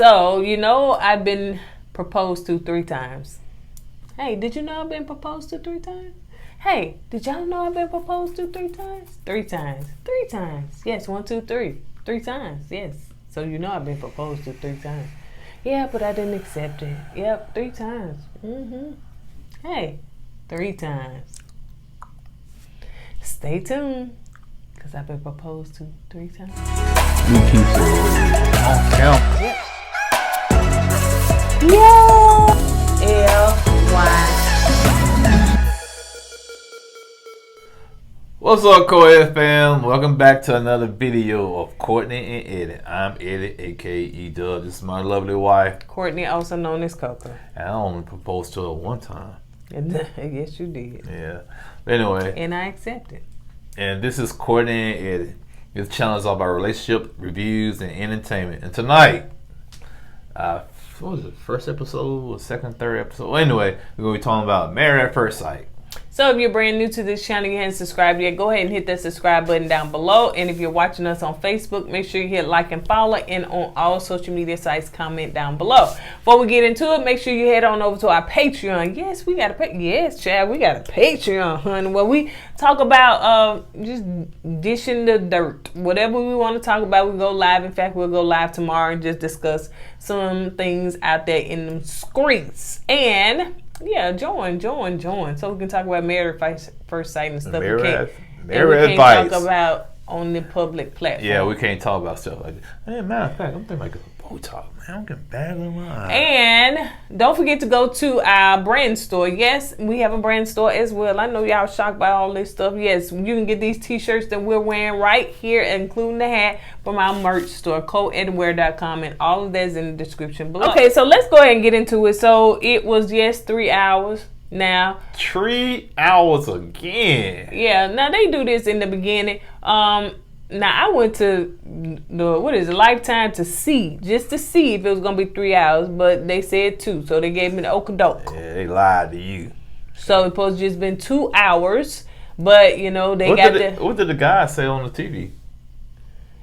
So, you know, I've been proposed to 3 times. Hey, did you know I've been proposed to 3 times? Hey, did y'all know I've been proposed to 3 times? 3 times. 3 times. Yes, 1, 2, 3. 3 times, yes. So you know I've been proposed to 3 times. Yeah, but I didn't accept it. Yep, 3 times. Hey, 3 times. Stay tuned, because I've been proposed to 3 times. You keep saying, don't count. Yep. Yeah. LY. What's up, KOED fam? Welcome back to another video of Kourtney and Eddie. I'm Eddie, aka E-Dub. This is my lovely wife, Kourtney, also known as Coco. And I only proposed to her 1 time. Yes, you did. Yeah. But anyway. And I accepted. And this is Kourtney and Eddie. This channel is all about relationship, reviews, and entertainment. And tonight, what was it? First episode or second, third episode? Well, anyway, we're going to be talking about Married at First Sight. So if you're brand new to this channel, you haven't subscribed yet, go ahead and hit that subscribe button down below. And if you're watching us on Facebook, make sure you hit like and follow. And on all social media sites, comment down below. Before we get into it, make sure you head on over to our Patreon. Yes, we got a yes, Chad, we got a Patreon, honey, where we talk about just dishing the dirt. Whatever we want to talk about, we go live. In fact, we'll go live tomorrow and just discuss some things out there in the streets. And yeah, join, so we can talk about Married at First Sight and stuff we can't talk about on the public platform. Yeah, we can't talk about stuff like that. Hey, matter of fact, I'm thinking like a bow talk, man. I'm getting bad in my eye. And don't forget to go to our brand store. Yes, we have a brand store as well. I know y'all shocked by all this stuff. Yes, you can get these t-shirts that we're wearing right here, including the hat, from our merch store, kourtneyandeddie.com, and all of that is in the description below. Okay, so let's go ahead and get into it. So it was, yes, 3 hours. Now 3 hours again. Yeah, now they do this in the beginning. Now I went to the Lifetime to see, just to see if it was gonna be 3 hours, but they said 2, so they gave me the okadoke. Yeah, they lied to you. So it's supposed to just been 2 hours, but you know they what did the guy say on the TV?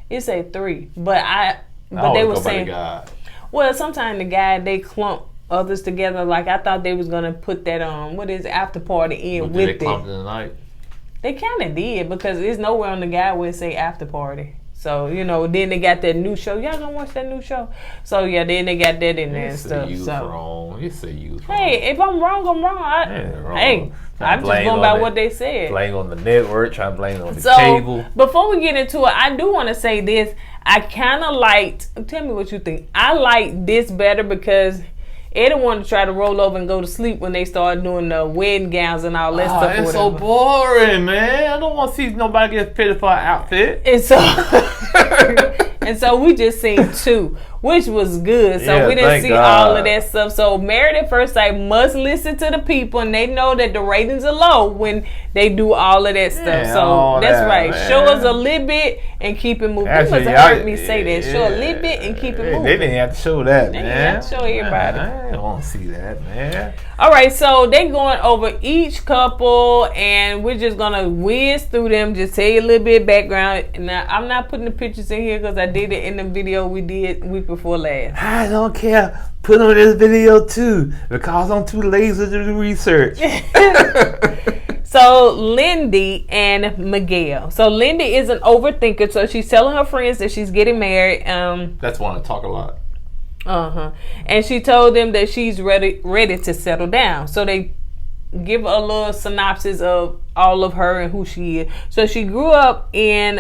It said 3, but they were saying, well, sometimes the guy, they clump others together. Like I thought they was gonna put that after party in with it. They clumped in the night? They kind of did, because there's nowhere on the guy where it say after party. So, you know, then they got that new show. Y'all gonna watch that new show? So, yeah, then they got that in there and stuff. You wrong. You say you was wrong. Hey, if I'm wrong, I'm wrong. Hey, I'm just going by what they said. Blame on the network, trying to blame on the cable. Before we get into it, I do want to say this. I kind of liked, tell me what you think. I like this better because Eddie wanted to try to roll over and go to sleep when they started doing the wedding gowns and all that stuff. It's so boring, man. I don't want to see nobody get fitted for an outfit. And so we just seen 2, which was good. So we didn't see all of that stuff. So Married at First Sight must listen to the people, and they know that the ratings are low when they do all of that stuff. So that's right. Man. Show us a little bit and keep it moving. You must have heard me say that. Show a little bit and keep it moving. They didn't have to show that, man. They didn't have to show everybody. I don't want to see that, man. All right, so they going over each couple, and we're just gonna whiz through them. Just tell you a little bit of background. Now, I'm not putting the pictures in here because I did it in the video we did week before last. I don't care. Put on this video too, because I'm too lazy to do research. So Lindy and Miguel. So Lindy is an overthinker, so she's telling her friends that she's getting married. That's one to talk a lot. And she told them that she's ready to settle down. So they give a little synopsis of all of her and who she is. So she grew up in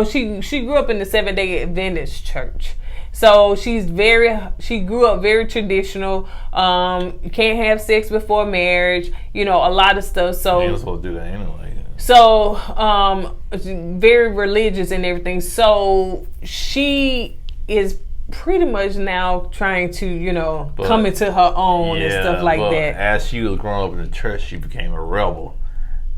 she grew up in the Seventh-day Adventist church. So she grew up very traditional. You can't have sex before marriage, you know, a lot of stuff. So you're supposed to do that anyway. So, very religious and everything. So she is pretty much now trying to, you know, come into her own and stuff like that. As she was growing up in the church, she became a rebel.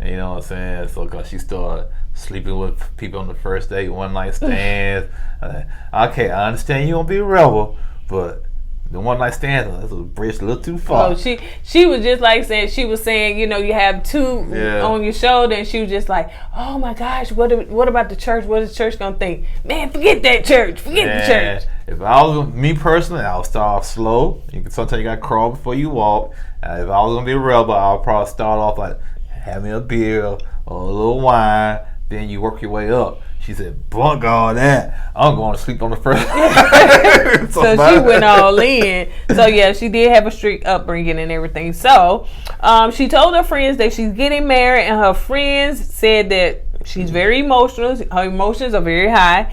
You know what I'm saying? So, because she started sleeping with people on the first date, one night stands. Okay, I understand you gonna be a rebel, but The one night stand, that's a bridge a little too far. Oh, she was just like saying, she was saying, you know, you have two on your shoulder, and she was just like, oh my gosh, what about the church? What is the church gonna think? Man, forget that church. Forget the church. If I was me personally, I'll start off slow. Sometimes you gotta crawl before you walk. If I was gonna be a rebel, I'll probably start off like having a beer or a little wine. Then you work your way up. She said, bunk all that. I'm going to sleep on the first. So she went all in. So yeah, she did have a strict upbringing and everything. So she told her friends that she's getting married, and her friends said that she's very emotional. Her emotions are very high.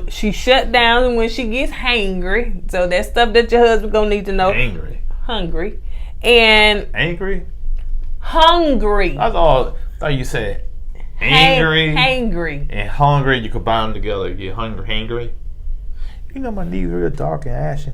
She shut down when she gets hangry. So that's stuff that your husband gonna need to know. Hungry. And angry? Hungry. That's all. I thought you said hangry and hungry. You combine them together. You get hangry. You know my knees real dark and ashy.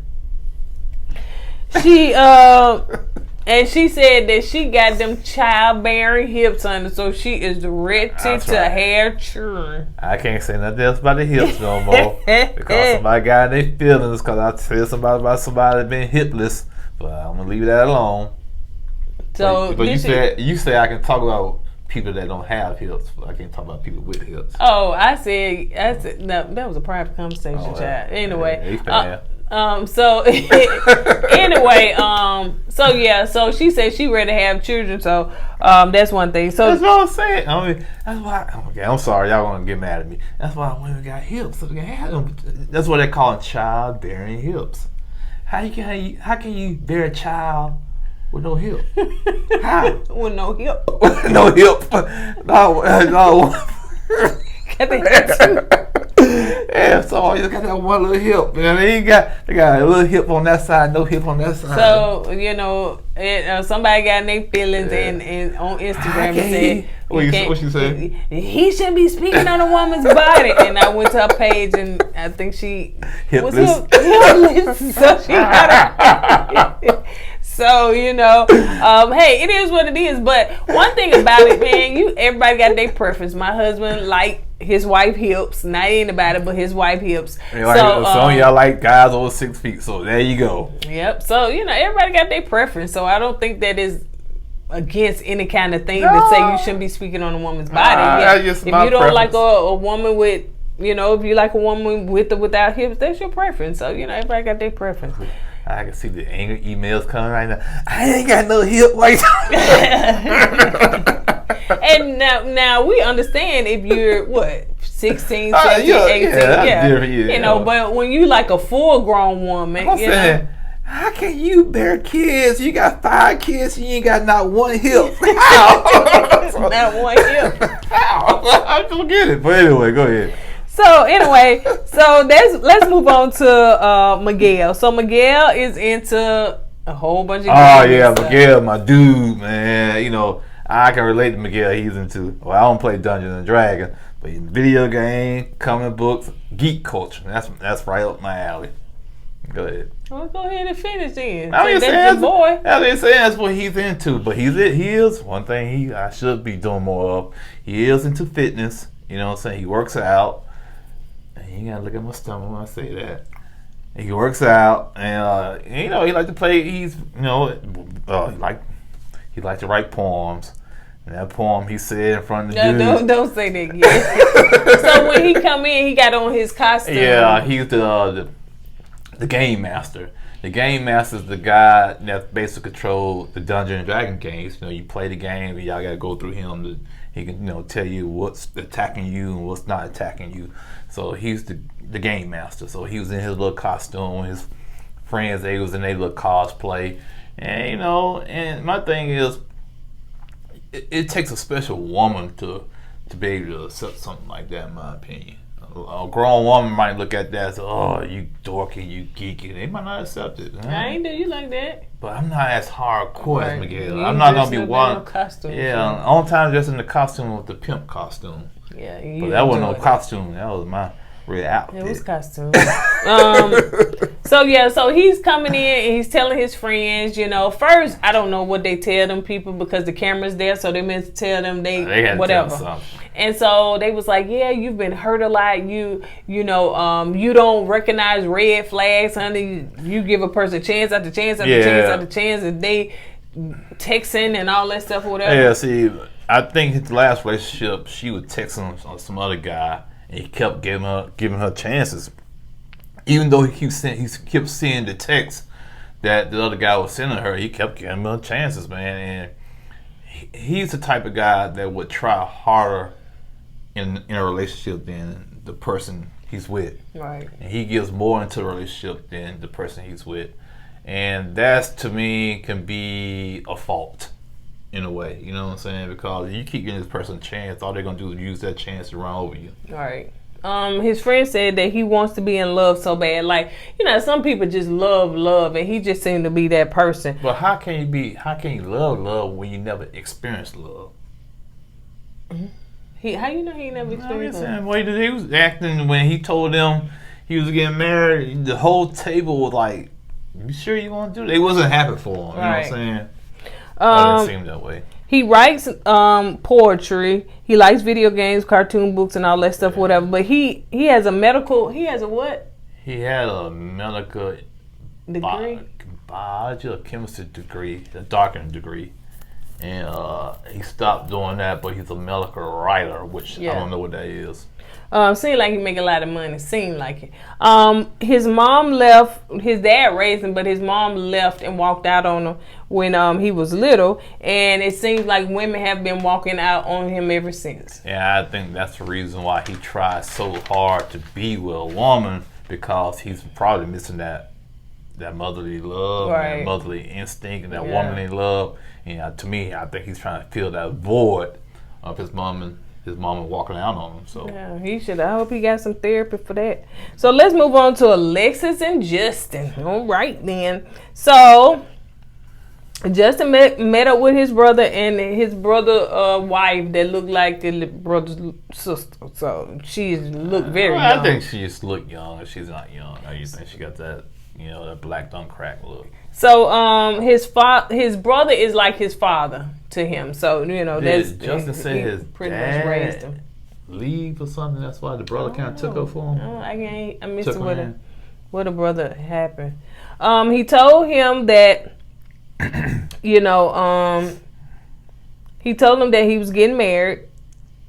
She and she said that she got them childbearing hips under, so she is ready to have children. I can't say nothing else about the hips no more because somebody got their feelings. Because I tell somebody about somebody that been hipless, but I'm gonna leave that alone. So, but you said I can talk about people that don't have hips. I can't talk about people with hips. Oh, I said no, that was a private conversation, child. Anyway, so anyway, so yeah, so she said she ready to have children. So that's one thing. So that's what I'm saying. I mean, that's why. Okay, I'm sorry, y'all gonna get mad at me. That's why women got hips. So they can have them. That's what they call childbearing hips. How can you bear a child with no hip? How? With no hip. No hip. No. Yeah, so you got that one little hip, man. They got a little hip on that side, no hip on that side. So you know, somebody got their feelings and on Instagram and said, "What she said? He shouldn't be speaking on a woman's body." And I went to her page, and I think she hipless. So she got it. So, you know, hey, it is what it is. But one thing about it, man, everybody got their preference. My husband like his wife hips. Not anybody, but his wife hips. Some of y'all like guys over 6 feet. So there you go. Yep. So, you know, everybody got their preference. So I don't think that is against any kind of thing to say you shouldn't be speaking on a woman's body. If you don't like a woman with, you know, if you like a woman with or without hips, that's your preference. So, you know, everybody got their preference. I can see the angry emails coming right now. I ain't got no hip like And now we understand if you're 16, 17, 18, you know, but when you like a full grown woman, I'm saying, how can you bear kids? You got 5 kids and you ain't got not one hip. How? Not one hip. How? I don't get it. But anyway, go ahead. So anyway, let's move on to Miguel. So Miguel is into a whole bunch of games. Oh yeah, Miguel, my dude, man. You know, I can relate to Miguel. He's into. Well, I don't play Dungeons and Dragons, but video game, comic books, geek culture. That's right up my alley. Go ahead. Well, go ahead and finish then. That's your boy. That's what he's into. But he is one thing I should be doing more of. He is into fitness. You know what I'm saying? He works out. You gotta look at my stomach when I say that. And he works out, and you know he like to play. He's he like to write poems. And that poem he said in front of the dude. Don't say that yet. So when he come in, he got on his costume. Yeah, he's the game master. The game master is the guy that basically controls the Dungeons and Dragons games. You know, you play the game, and y'all gotta go through him. He can tell you what's attacking you and what's not attacking you. So he's the game master. So he was in his little costume. His friends, they was in their little cosplay. And and my thing is, it takes a special woman to be able to accept something like that, in my opinion. A grown woman might look at that as, oh, you dorky, you geeky. They might not accept it. I ain't do you like that. But I'm not as hardcore as Miguel. I'm not gonna be one. Costume, yeah, all the time dressed in the costume with the pimp costume. Yeah, but that wasn't no costume. That was my real outfit. It was costume. So he's coming in and he's telling his friends, first I don't know what they tell them people because the camera's there, so they meant to tell them they whatever. And so they was like, yeah, you've been hurt a lot. You don't recognize red flags, honey. You give a person chance after chance after chance after chance, and they texting and all that stuff or whatever. Yeah, see, I think his last relationship, she was texting on some other guy, and he kept giving her chances. Even though he kept seeing the text that the other guy was sending her, he kept giving her chances, man. And he's the type of guy that would try harder in a relationship than the person he's with. Right. And he gives more into a relationship than the person he's with. And that's, to me, can be a fault in a way. You know what I'm saying? Because you keep giving this person a chance, all they're going to do is use that chance to run over you. Right. His friend said that he wants to be in love so bad. Like, some people just love, and he just seemed to be that person. But how can you love when you never experienced love? Mm-hmm. How you know he never experienced love? Well, he was acting when he told them he was getting married. The whole table was like, "You sure you want to do that?" It wasn't happy for him. You know what I'm saying? It didn't seem that way. He writes poetry. He likes video games, cartoon books, and all that stuff, whatever. But he has a medical. He has a what? He had a medical degree, biology or chemistry degree, a doctorate degree, and he stopped doing that. But he's a medical writer, which I don't know what that is. Seemed like he make a lot of money. Seemed like it. His mom left. His dad raised him, but his mom left and walked out on him when he was little. And it seems like women have been walking out on him ever since. Yeah, I think that's the reason why he tries so hard to be with a woman, because he's probably missing that motherly love, and that motherly instinct, and that womanly love. And to me, I think he's trying to fill that void of his mom walking out on him. So yeah, he should. I hope he got some therapy for that. So let's move on to Alexis and Justin. All right, then. So Justin met up with his brother and his brother wife that looked like the brother's sister. So she looked very young. I think she just looked young. She's not young. I just think she got that, that black don't crack look. So his brother is like his father to him. So that's Justin said his pretty much raised him. Leave or something. That's why the brother kind of took her for him. I missed what the brother happened. He told him that he told him that he was getting married,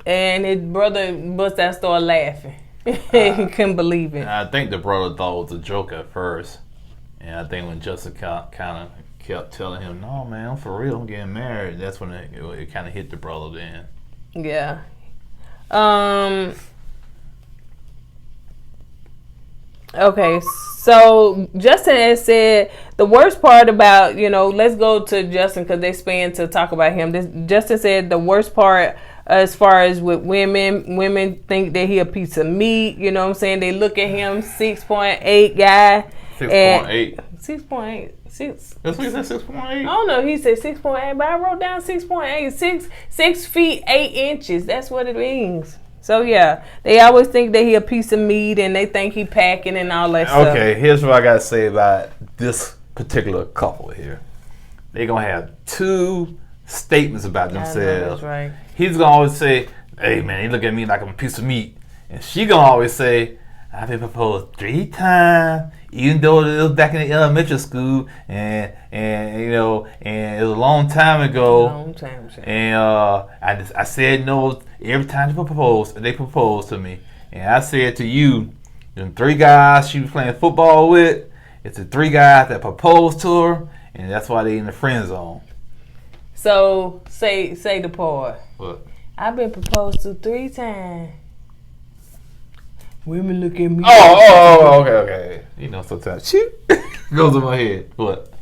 and his brother bust out started laughing. He couldn't believe it. I think the brother thought it was a joke at first. And I think when Justin kind of kept telling him, "No, man, I'm for real. I'm getting married," that's when it kind of hit the brother then. Yeah. Okay, so Justin has said the worst part about, let's go to Justin because they span to talk about him. Justin said the worst part as far as with women think that he a piece of meat. You know what I'm saying? They look at him, 6.8 guy. 6.8. 6.8. 6. That's what he said, 6.8? I don't know. He said 6.8, but I wrote down 6.8. 6 feet 8 inches. That's what it means. So yeah, they always think that he a piece of meat, and they think he packing and all that stuff. Okay, here's what I gotta say about this particular couple here. They're gonna have two statements about themselves. That's right. He's gonna always say, "Hey man, he look at me like I'm a piece of meat," and she gonna always say, "I've been proposed 3 times, even though it was back in the elementary school, and it was a long time ago. And I said no every time they proposed to me. And I said to you, them 3 guys she was playing football with, it's the 3 guys that proposed to her, and that's why they in the friend zone." So say the part. What? I've been proposed to 3 times. Women look at me. Okay. Sometimes shit goes in my head. What?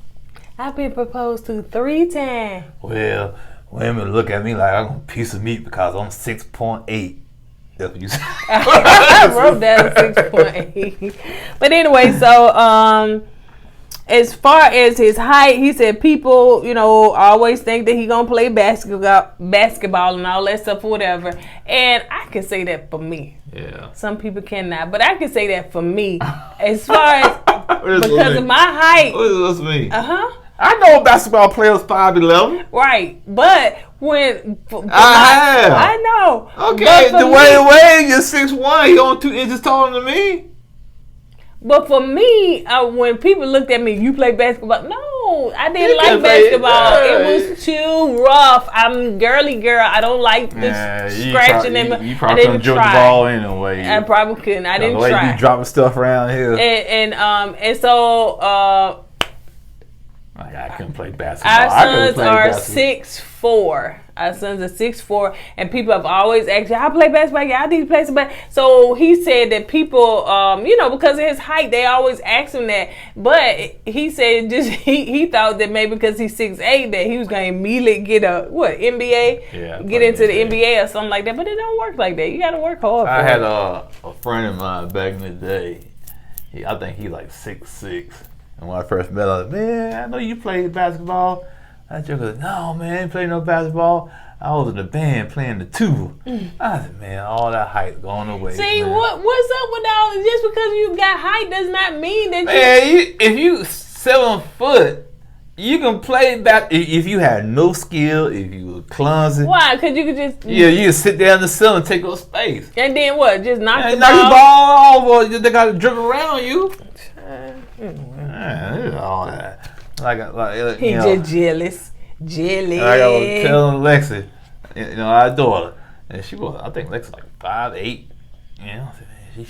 I've been proposed to 3 times. Well, women look at me like I'm a piece of meat because I'm 6.8. That's what you said. I wrote down 6.8. But anyway, so as far as his height, he said people, always think that he gonna play basketball and all that stuff or whatever. And I can say that for me. Yeah. Some people cannot, but I can say that for me. As far as because of my height. What does this mean? I know basketball players 5'11". Right, but I know. Okay, Dwayne Wade is 6'1". He only 2 inches taller than me. But for me, when people looked at me, you play basketball? No, I didn't like basketball. It was too rough. I'm girly girl. I don't like the scratching. You probably couldn't dribble the ball anyway. I probably couldn't. I didn't try. The way you dropping stuff around here. And so I couldn't play basketball. Our sons are 6'4". Our sons are 6'4", and people have always asked, "I play basketball. Yeah, I need to play some basketball." So he said that people, because of his height, they always ask him that. But he said he thought that maybe because he's 6'8", that he was going to immediately get NBA, get into the NBA or something like that. But it don't work like that. You got to work hard. I had a friend of mine back in the day. I think he like 6'6". And when I first met him, I was like, "Man, I know you played basketball." I just goes, "No, man, I ain't playing no basketball. I was in the band playing the tuba." I said, "Man, all that height going away." See, what's up with all this? Just because you got height does not mean that if you 7 foot, you can play back. If you had no skill, if you were clumsy. Why? Because you could just... Yeah, you can sit there in the ceiling and take up space. And then what? Just knock the ball off, or they got to dribble around you. All that. He just jealous. Like I was telling Alexis, our daughter, and she was, I think Alexis like 5'8".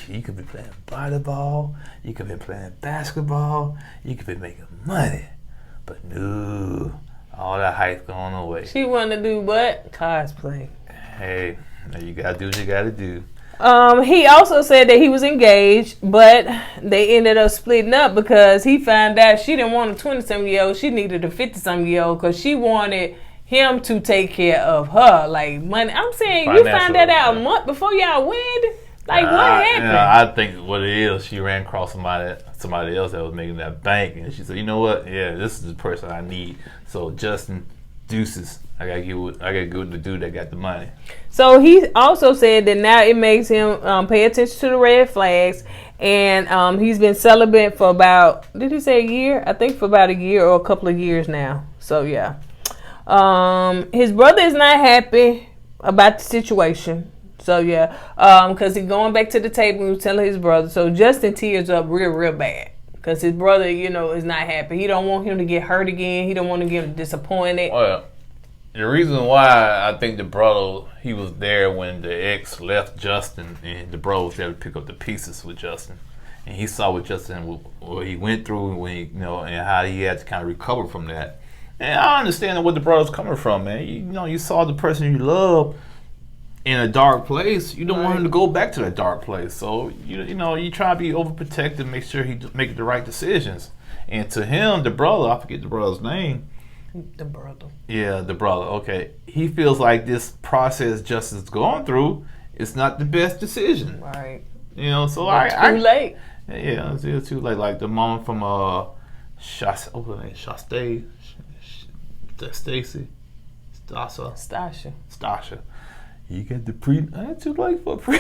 She could be playing volleyball, you could be playing basketball, you could be making money, but no, all that hype going away. She want to do what? Cosplay. Hey, you gotta do what you gotta do. He also said that he was engaged, but they ended up splitting up because he found out she didn't want a 20-something-year-old. She needed a 50-something-year-old because she wanted him to take care of her, like money. I'm saying you found that out a month before y'all wed. Like what happened? I think what it is, she ran across somebody else that was making that bank, and she said, "You know what? Yeah, this is the person I need." So Justin, deuces. I gotta go with the dude that got the money. So he also said that now it makes him pay attention to the red flags, and he's been celibate for about, did he say a year? I think for about a year or a couple of years now. So yeah, his brother is not happy about the situation. So yeah, because he's going back to the table and telling his brother. So Justin tears up real bad. Because his brother, is not happy. He don't want him to get hurt again. He don't want to get disappointed. Well, the reason why I think the brother, he was there when the ex left Justin, and the brother was there to pick up the pieces with Justin. And he saw what he went through, when and how he had to kind of recover from that. And I understand where the brother's coming from, man. You saw the person you love in a dark place. You don't want him to go back to that dark place. So you try to be overprotective, make sure he make the right decisions. And to him, the brother, I forget the brother's name. The brother. Yeah, the brother. Okay, he feels like this process Justin's going through is not the best decision. Right. So too late. Yeah, it's too late. Like the mom from Stacia. You get the ain't too late for pre.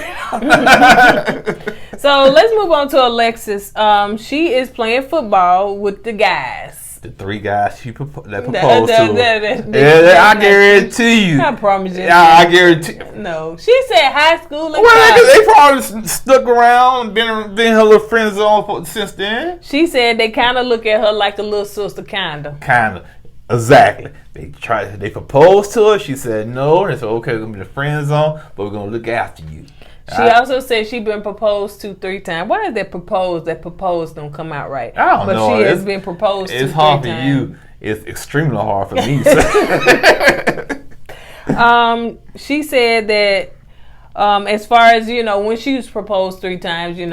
So let's move on to Alexis. She is playing football with the guys. The 3 guys that proposed to her. I guarantee you. I promise you. I guarantee. No, she said high school. Because they probably stuck around, been her little friend zone since then. She said they kind of look at her like a little sister, kind of. Exactly. They proposed to her. She said no. They said, "Okay, we're gonna be the friend zone, but we're gonna look after you." She also said she been proposed to 3 times. Why is that proposed? That proposed don't come out right. I don't know. But she has been proposed to 3 times. It's hard for you. It's extremely hard for me. She said that as far as when she was proposed 3 times, she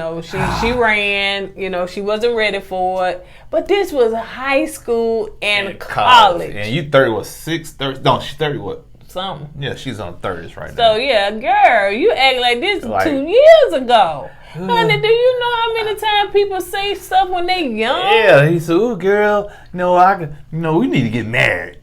ran. She wasn't ready for it. But this was high school and college. And you 30 was 30. No, she's 30 what? Something. Yeah, she's on 30s right now. So yeah, girl, you act like this 2 years ago. Honey, do you know how many times people say stuff when they young? Yeah, he said, "Ooh, girl, we need to get married."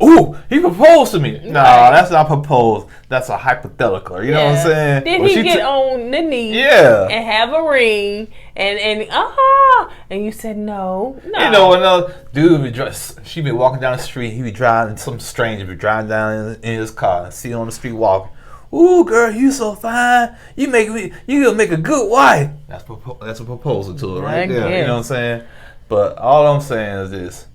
Ooh, he proposed to me. No, that's not proposed. That's a hypothetical. You know what I'm saying? Did he get on the knee? Yeah. And have a ring and mom. And you said, no. You know, another dude, she be walking down the street. He be driving, some stranger be driving down in his car and see her on the street walking. Ooh, girl, you so fine. You gonna make a good wife. That's a proposal to her right there. You know what I'm saying? But all I'm saying is this: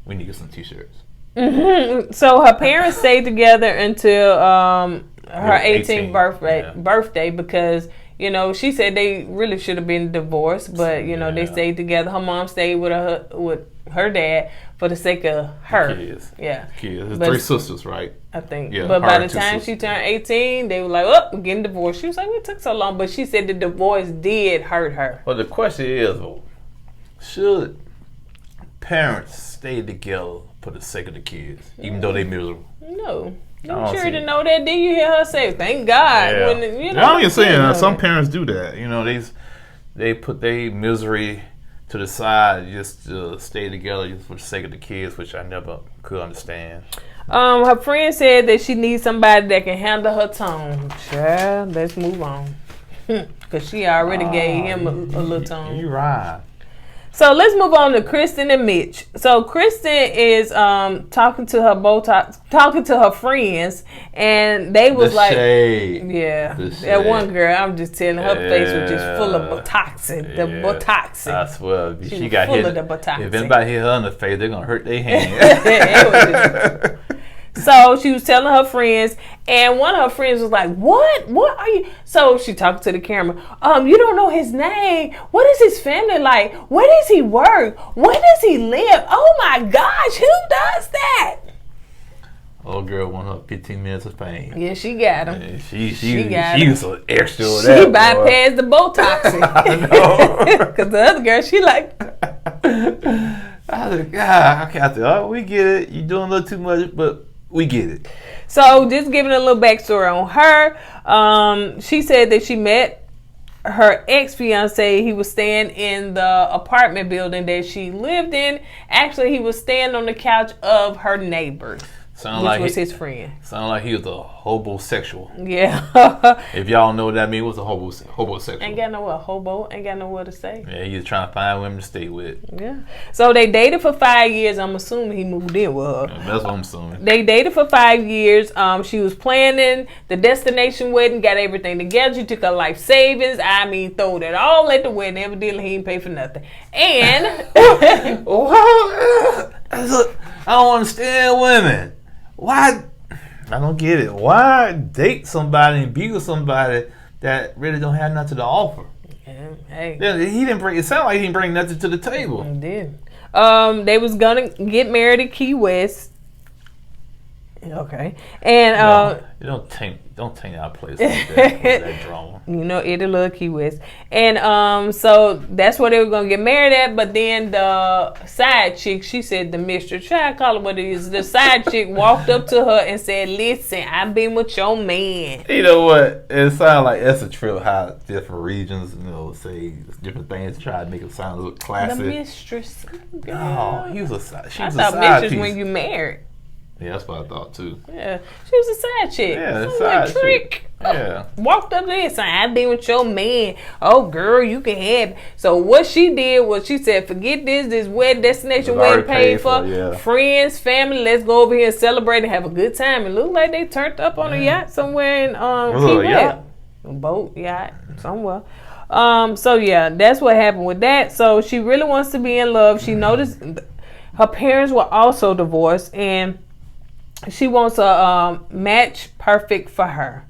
we need to get some T-shirts. Mm-hmm. So her parents stayed together until her 18th birthday because, you know, she said they really should have been divorced, but you know they stayed together. Her mom stayed with her dad for the sake of her kids. Kids. There's 3 sisters, right? I think. Yeah, but by the time she turned 18, they were like, "Oh, we're getting divorced." She was like, "It took so long," but she said the divorce did hurt her. Well, the question is, should parents stay together for the sake of the kids, even though they miserable? No. I'm sure to know that. Did you hear her say, "Thank God"? Yeah. When, you know, I'm just saying, some parents do that. You know, they put their misery to the side just to stay together just for the sake of the kids, which I never could understand. Her friend said that she needs somebody that can handle her tone. Child, let's move on. Because she already gave him a little tone. You right. So let's move on to Kristen and Mitch. So Kristen is talking to her friends, and they was like, that one girl. I'm just telling her face was just full of botoxin. The botoxin. I swear, she got full hit. of the botoxin. If anybody hit her in the face, they're gonna hurt their hand. So she was telling her friends, and one of her friends was like, What are you? So she talked to the camera. You don't know his name. What is his family like? Where does he work? Where does he live? Oh my gosh, who does that? Old girl want her 15 minutes of fame. Yeah, she got him. Yeah, she was so extra with she that. She bypassed the botoxing. I know. Because the other girl, she like... I was like, God, okay, we get it. You're doing a little too much, but we get it. So just giving a little backstory on her. She said that she met her ex-fiance. He was staying in the apartment building that she lived in. Actually, he was staying on the couch of her neighbors. Which was his friend. Sounded like he was a hobosexual. Yeah. If y'all know what that means, what's a hobosexual? Ain't got nowhere. Hobo ain't got nowhere to stay. Yeah, he was trying to find women to stay with. Yeah. So they dated for 5 years. I'm assuming he moved in with her. Yeah, that's what I'm assuming. They dated for 5 years. She was planning the destination wedding, got everything together. She took her life savings. I mean, throwed it all at the wedding. Evidently, he didn't pay for nothing. And I don't understand women. Why? I don't get it. Why date somebody and be with somebody that really don't have nothing to offer? Yeah, hey. He didn't bring. It sounded like he didn't bring nothing to the table. He did. They was gonna get married in Key West. Okay, and you don't take our place like that drama. You know, Eddie love Key West, and so that's where they were gonna get married at. But then the side chick, she said, the mistress, try to call it what it is. The side chick walked up to her and said, "Listen, I've been with your man." You know what? It sounds like that's a trip. How different regions, say different things, try to make it sound a little classy. The mistress. Oh, he was a side. She was I a thought side mistress piece. when you married. Yeah, that's what I thought too. Yeah, she was a side chick. Yeah, a side trick. chick. Yeah. Walked up there saying, "I've been with your man. Oh, girl, you can have." So what she did was she said, "Forget this wedding destination wedding paid for. Yeah. Friends, family, let's go over here and celebrate and have a good time." It looked like they turned up on a yacht somewhere in Key West. A boat, yacht, somewhere. So yeah, that's what happened with that. So she really wants to be in love. She noticed her parents were also divorced, and she wants a match perfect for her.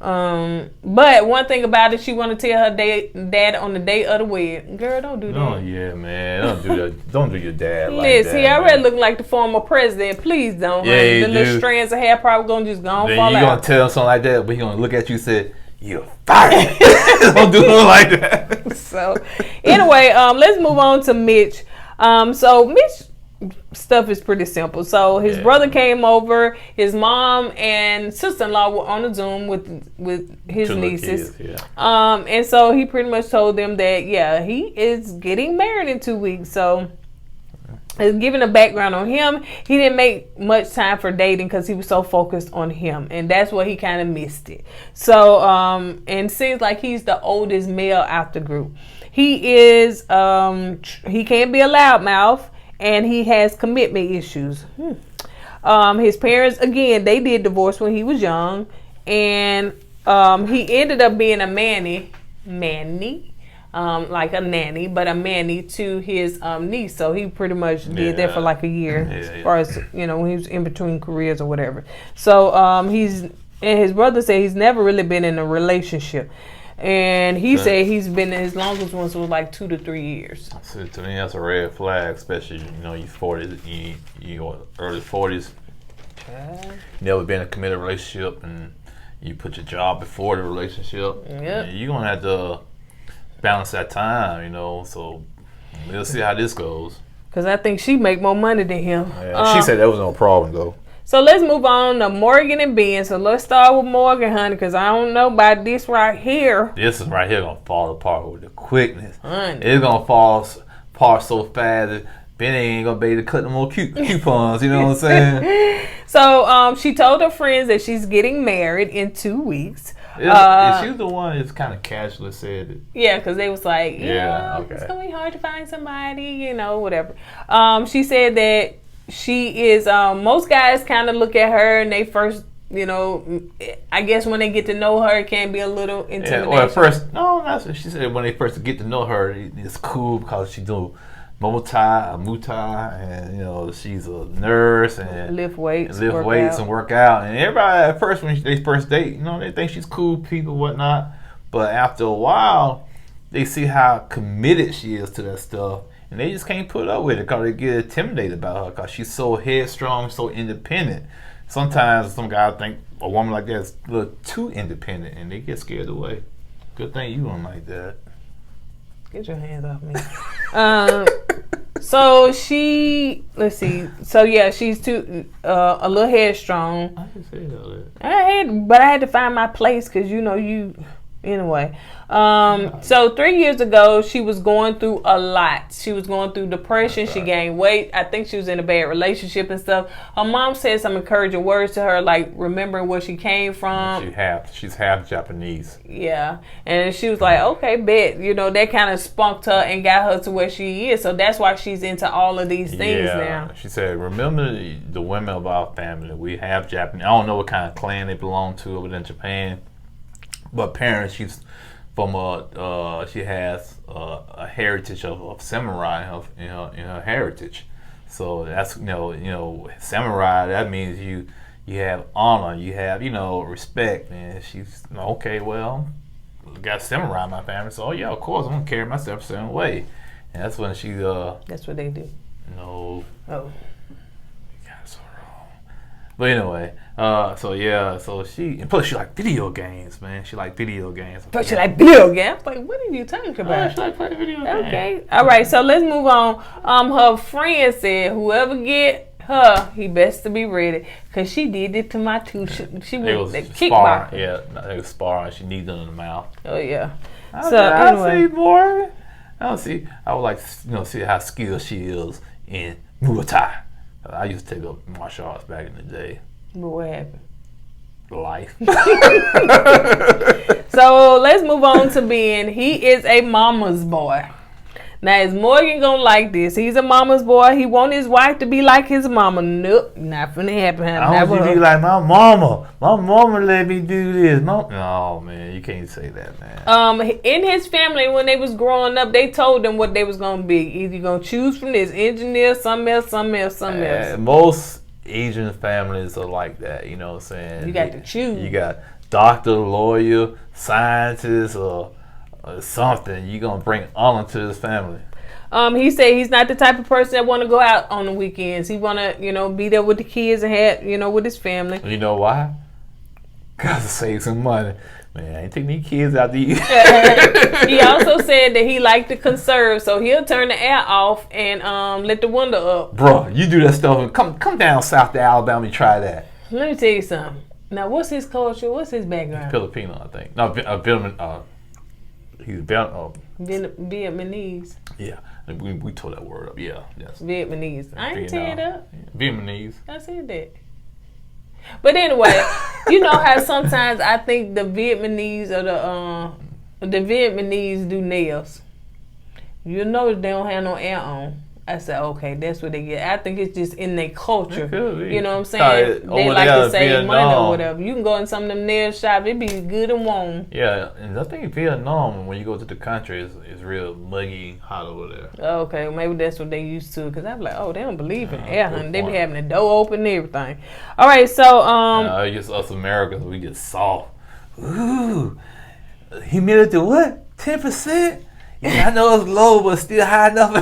But one thing about it, she want to tell her dad on the day of the wedding. Girl, don't do that. Oh yeah, man. Don't do that. Don't do your dad like Listen, that. he already look like the former president. Please don't. Yeah, the little strands of hair probably gonna just go on then fall you out. gonna tell him something like that, but he gonna look at you and say, "You're fired." Don't do it like that. So anyway, let's move on to Mitch. So Mitch stuff is pretty simple. So his brother came over, his mom and sister-in-law were on the Zoom with his nieces. Kids, yeah. And so he pretty much told them that he is getting married in 2 weeks. So Giving a background on him, he didn't make much time for dating because he was so focused on him, and that's where he kind of missed it. So, and seems like he's the oldest male out the group. He is, he can't be a loudmouth, and he has commitment issues. His parents, again, they did divorce when he was young, and he ended up being a manny. Like a nanny, but a manny to his niece. So he pretty much did that for like a year, as far as, you know, when he was in between careers or whatever. So and his brother said he's never really been in a relationship. And he said he's been, his longest ones was like 2 to 3 years. So to me, that's a red flag, especially, you know, you 40s, you early 40s. Never been in a committed relationship, and you put your job before the relationship. Yeah. You're going to have to balance that time, you know, so we'll see how this goes. Because I think she make more money than him. Yeah, she said that was no problem, though. So let's move on to Morgan and Binh. So let's start with Morgan, honey, because I don't know about this right here. This is right here going to fall apart with the quickness. Honey. It's going to fall apart so fast that Binh ain't going to be able to cut no more coupons, you know what I'm saying? So she told her friends that she's getting married in 2 weeks. Is she the one that's kind of casually said it? Yeah, because they was like, okay. It's going to be hard to find somebody, you know, whatever. She said that she is, most guys kind of look at her and they first, you know, I guess when they get to know her, it can be a little intimidating. Yeah, well, at first, no, that's what she said. When they first get to know her, it's cool because she do Muay Thai, and, you know, she's a nurse and lift weights and work out. And everybody at first, when they first date, you know, they think she's cool, people, whatnot. But after a while, they see how committed she is to that stuff, and they just can't put up with it because they get intimidated about her because she's so headstrong, so independent. Sometimes some guys think a woman like that is a little too independent, and they get scared away. Good thing you don't like that. Get your hands off me. So she, let's see. So yeah, she's too a little headstrong. I can say that. I had to find my place because, you know, anyway. So 3 years ago, she was going through a lot. She was going through depression. She gained weight. I think she was in a bad relationship and stuff. Her mom said some encouraging words to her, like remembering where she came from. She's half Japanese. Yeah. And she was like, okay, bet. You know, that kind of spunked her and got her to where she is. So that's why she's into all of these things now. She said, remember the women of our family. We have Japanese. I don't know what kind of clan they belong to over there in Japan. But parents, she's from she has a heritage of samurai in her heritage. So that's, you know, samurai. That means you have honor, you have, you know, respect. And she's okay. Well, got samurai in my family, so yeah, of course I'm gonna carry myself a certain way. And that's when she. That's what they do. No. Oh. But anyway, so she, and plus she like video games, man. She like video games. But she like video games? Like, what are you talking about? She like playing video games. Okay. All right, so let's move on. Her friend said whoever get her, he best to be ready. Because she did it to my two. She was sparring. Yeah, it was sparring. She kneed them in the mouth. Oh, yeah. I see, boy. I would like to, see how skilled she is in Muay Thai. I used to take up martial arts back in the day. But what happened? Life. So let's move on to Binh. He is a mama's boy. Now, is Morgan gonna like this? He's a mama's boy. He want his wife to be like his mama. Nope, not finna happen. I want you to be like my mama. My mama let me do this. No, man, you can't say that, man. In his family, when they was growing up, they told them what they was gonna be. Either gonna choose from this, engineer, something else. Most Asian families are like that. You know what I'm saying? You got to choose. You got doctor, lawyer, scientist, or something. You're gonna bring honor to his family. He said he's not the type of person that want to go out on the weekends. He want to, be there with the kids and have, with his family. You know why? Because to save some money. Man, I ain't taking these kids out to eat. He also said that he liked to conserve, so he'll turn the air off and let the window up. Bro, you do that stuff and come down south to Alabama and try that. Let me tell you something. Now, what's his culture? What's his background? Filipino, I think. No, He's Vietnamese. Yeah, we tore that word up. Yeah, yes. Vietnamese. I ain't tear it up. Vietnamese. I said that. But anyway, you know how sometimes I think the Vietnamese do nails. You know they don't have no air on. I said, okay, that's what they get. I think it's just in their culture. You know what I'm saying? They like to save money or whatever. You can go in some of them nail shops, it be good and warm. Yeah, and I think Vietnam, when you go to the country, is real muggy, hot over there. Okay, maybe that's what they used to. Because I'm like, oh, they don't believe in air, honey. They be having the door open and everything. All right, so I guess us Americans, we get soft. Ooh, humidity what? 10%? Yeah, I know it's low, but still high enough.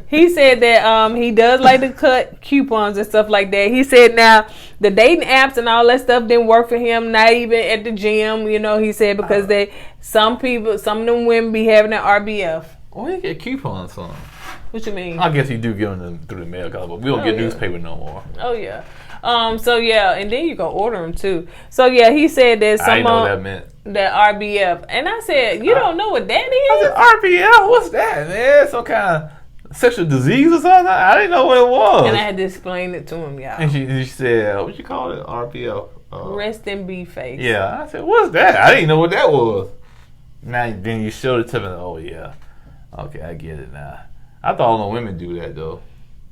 He said that he does like to cut coupons and stuff like that. He said now the dating apps and all that stuff didn't work for him, not even at the gym. You know, he said because some of them women be having an RBF. Where you get coupons from? What you mean? I guess you do get them through the mail, but we don't get newspaper no more. Oh yeah. So yeah, and then you can order them too. So yeah, he said that some I didn't know what that meant. That RBF, and I said, you don't know what that is? I said, RBF, what's that, man? Some kind of sexual disease or something? I didn't know what it was. And I had to explain it to him, y'all. And she said, what you call it? RBF. Rest in B face. Yeah, I said, what's that? I didn't know what that was. Now then you showed it to me. Oh yeah, okay, I get it now. I thought all the women do that though.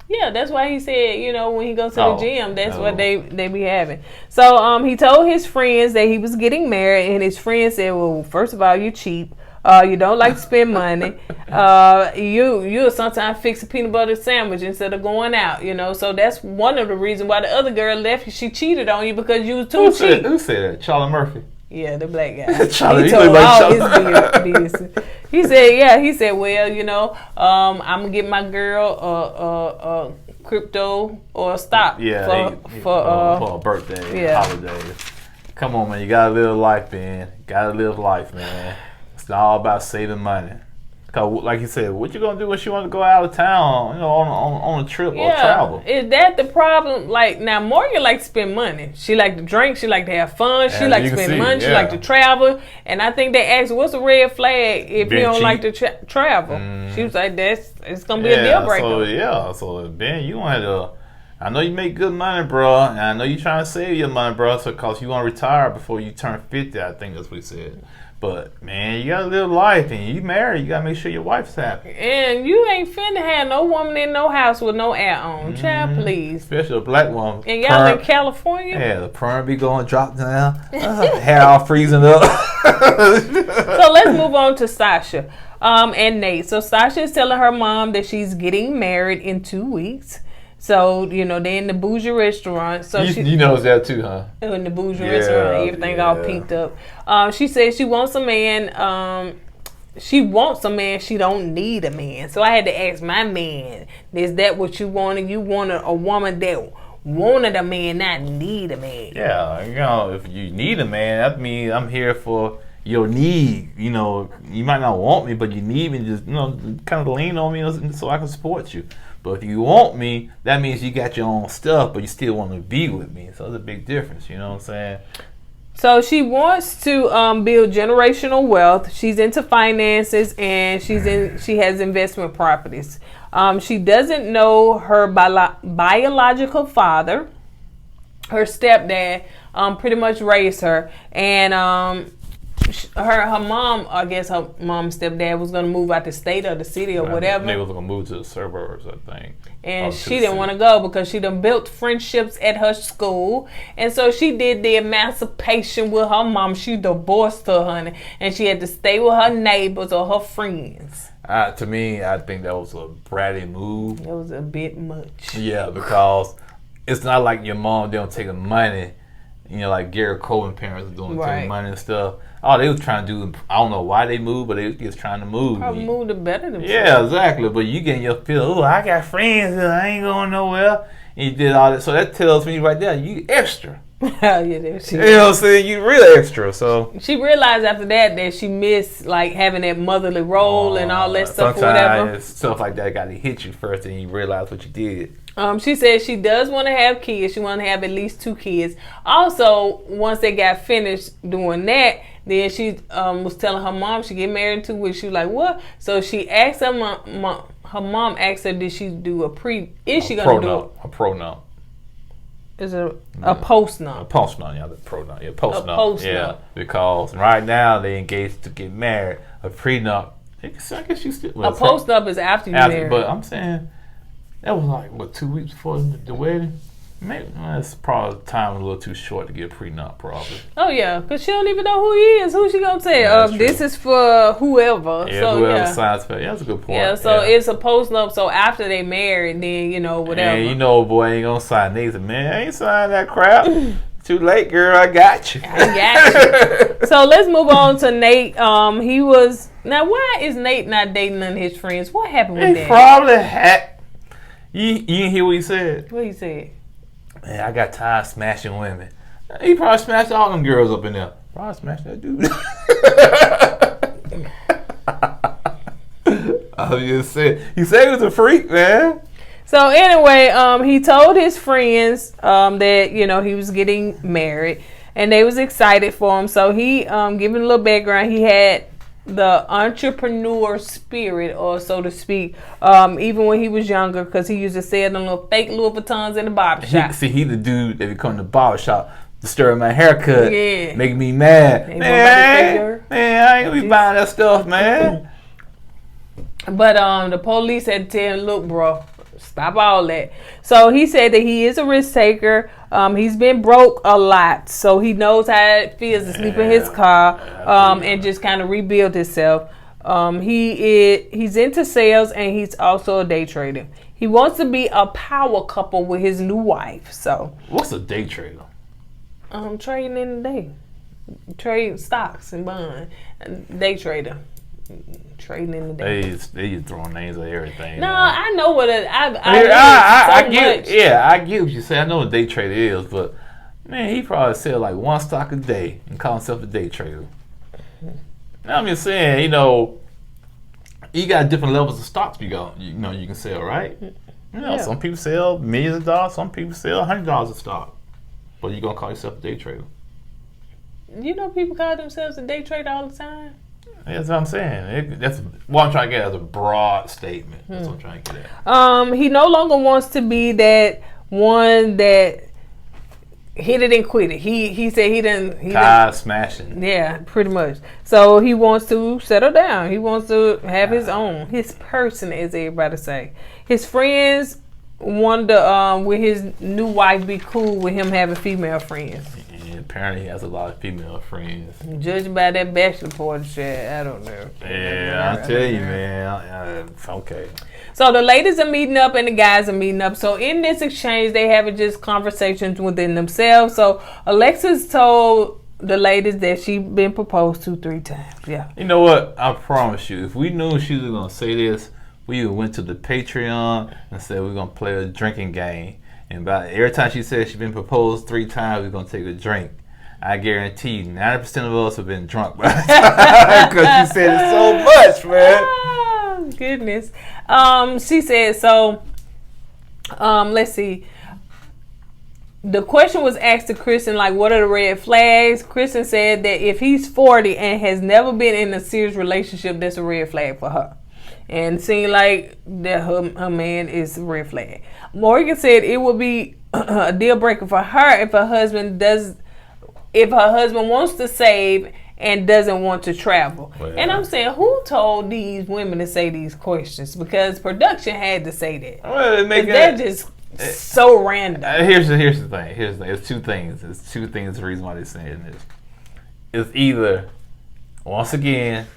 Yeah, that's why he said, you know, when he goes to the gym, that's what they be having. So he told his friends that he was getting married, and his friends said, well, first of all, you cheap. You don't like to spend money. You'll sometimes fix a peanut butter sandwich instead of going out, you know. So that's one of the reasons why the other girl left. She cheated on you because you was too cheap. Who said that? Charlie Murphy. Yeah, the black guy. Charlie, he told all his business. He said, well, you know, I'm gonna get my girl a crypto or a stock for a birthday, holiday. Come on, man, you gotta live life, man. Gotta live life, man. It's not all about saving money. Cause like you said, what you gonna do when she want to go out of town, you know, on a trip or travel? Is that the problem? Like now, Morgan like to spend money. She like to drink. She like to have fun. She like to spend money. She like to travel. And I think they asked, "What's a red flag if you don't like to travel?" She was like, "It's gonna be a deal breaker." So Ben, you want to. I know you make good money, bro, and I know you trying to save your money, bro, cause you want to retire before you turn 50. I think that's what he said. But man, you gotta live life, and you married, you gotta make sure your wife's happy. And you ain't finna have no woman in no house with no air on, child, please. Especially a black woman. And y'all in California? Yeah, the perm be going drop down, hair all freezing up. So let's move on to Stacia and Nate. So Stacia is telling her mom that she's getting married in 2 weeks. So, you know, they're in the bougie restaurant. So you know that too, huh? In the bougie restaurant, everything all pinked up. She says she wants a man. She don't need a man. So I had to ask my man, is that what you wanted? You wanted a woman that wanted a man, not need a man. Yeah, you know, if you need a man, that means I'm here for your need. You know, you might not want me, but you need me, just, you know, kind of lean on me so I can support you. But if you want me, that means you got your own stuff, but you still want to be with me. So there's a big difference, you know what I'm saying? So she wants to build generational wealth. She's into finances, and she has investment properties. She doesn't know her biological father. Her stepdad pretty much raised her, and her mom, I guess her mom and stepdad was going to move out the state or the city or whatever. They was going to move to the suburbs, I think. And she didn't want to go because she done built friendships at her school. And so she did the emancipation with her mom. She divorced her, honey. And she had to stay with her neighbors or her friends. To me, I think that was a bratty move. It was a bit much. Yeah, because it's not like your mom didn't take the money. You know, like Gary Coleman parents were doing taking money and stuff. Oh, they was trying to do, I don't know why they moved, but they was just trying to move. Probably moved to better themselves. Yeah, exactly. But you getting your feel, oh, I got friends and I ain't going nowhere. And you did all that. So that tells me right there, you extra. Yeah, you know what I'm saying? You real extra. So she realized after that she missed like having that motherly role and all that stuff or whatever. Sometimes stuff like that got to hit you first and you realize what you did. She said she does want to have kids. She want to have at least 2 kids. Also, once they got finished doing that, Then she was telling her mom she get married to, which she was like, what? So she asked her mom. Her mom asked her, did she do a pre? Is she gonna do a pronoun? Is it a post-nup? A post-nup, yeah, the pronoun. Yeah, post-nup. Post-nup. Yeah, because right now they engaged to get married. A prenup, I guess you still. A post-nup is after you married. But I'm saying that was like what 2 weeks before the wedding. Maybe that's probably time a little too short to get a prenup, probably. Oh yeah, because she don't even know who he is. Who she gonna tell? This is for whoever. Yeah, so, whoever signs for it. Yeah, that's a good point. Yeah, so it's a post-nup. So after they married, then whatever. And boy ain't gonna sign. They said, man, I ain't signing that crap. Too late, girl. I got you. So let's move on to Nate. He was now. Why is Nate not dating none of his friends? What happened with that? He probably had. You didn't hear what he said? What he said? Man, I got tired of smashing women. He probably smashed all them girls up in there. Probably smashed that dude. I just said. He said he was a freak, man. So anyway, he told his friends that he was getting married, and they was excited for him. So he giving a little background. He had the entrepreneur spirit, or so to speak, even when he was younger, because he used to sell them little fake Louis Vuittons in the barbershop. He the dude that would come to the barbershop, disturbing my haircut, making me mad. Man, I ain't gonna be buying that stuff, man. But the police had to tell him, look, bro, stop all that. So he said that he is a risk taker. He's been broke a lot, so he knows how it feels to sleep in his car and just kind of rebuild himself. He's into sales, and he's also a day trader. He wants to be a power couple with his new wife. So what's a day trader? Trading in the day, trading stocks and bonds. Day trader. Trading in the day. They throwing names at everything. No, I know what I get. Yeah, I get what you say. I know what day trader is, but man, he probably sell like one stock a day and call himself a day trader. Now I'm just saying, you got different levels of stocks you can sell, right? Some people sell millions of dollars, some people sell $100 a stock, but you gonna call yourself a day trader. People call themselves a day trader all the time. That's what I'm saying. That's what I'm trying to get as a broad statement. That's what I'm trying to get at. He no longer wants to be that one that hit it and quit it. He said he didn't smashing. Yeah, pretty much. So he wants to settle down. He wants to have his person, as everybody say. His friends wanted to, with his new wife, be cool with him having female friends. Apparently he has a lot of female friends. Judging by that bachelor party shit, I don't know. Yeah, I tell you, man. Okay. So the ladies are meeting up and the guys are meeting up. So in this exchange, they having just conversations within themselves. So Alexis told the ladies that she been proposed to 3 times. Yeah. You know what? I promise you, if we knew she was gonna say this, we went to the Patreon and said we're gonna play a drinking game. And about every time she said she's been proposed 3 times, we're gonna take a drink. I guarantee 90% of us have been drunk by the time because she said it so much, man. Oh, goodness. She said so. Let's see. The question was asked to Kristen, like, what are the red flags? Kristen said that if he's 40 and has never been in a serious relationship, that's a red flag for her. And seemed like that her man is a red flag. Morgan said it would be a deal breaker for her if her husband wants to save and doesn't want to travel. Well, and I'm saying, who told these women to say these questions? Because production had to say that. Well, they're just so random. Here's the thing. It's 2 things. It's 2 things. The reason why they're saying this. It's either, once again,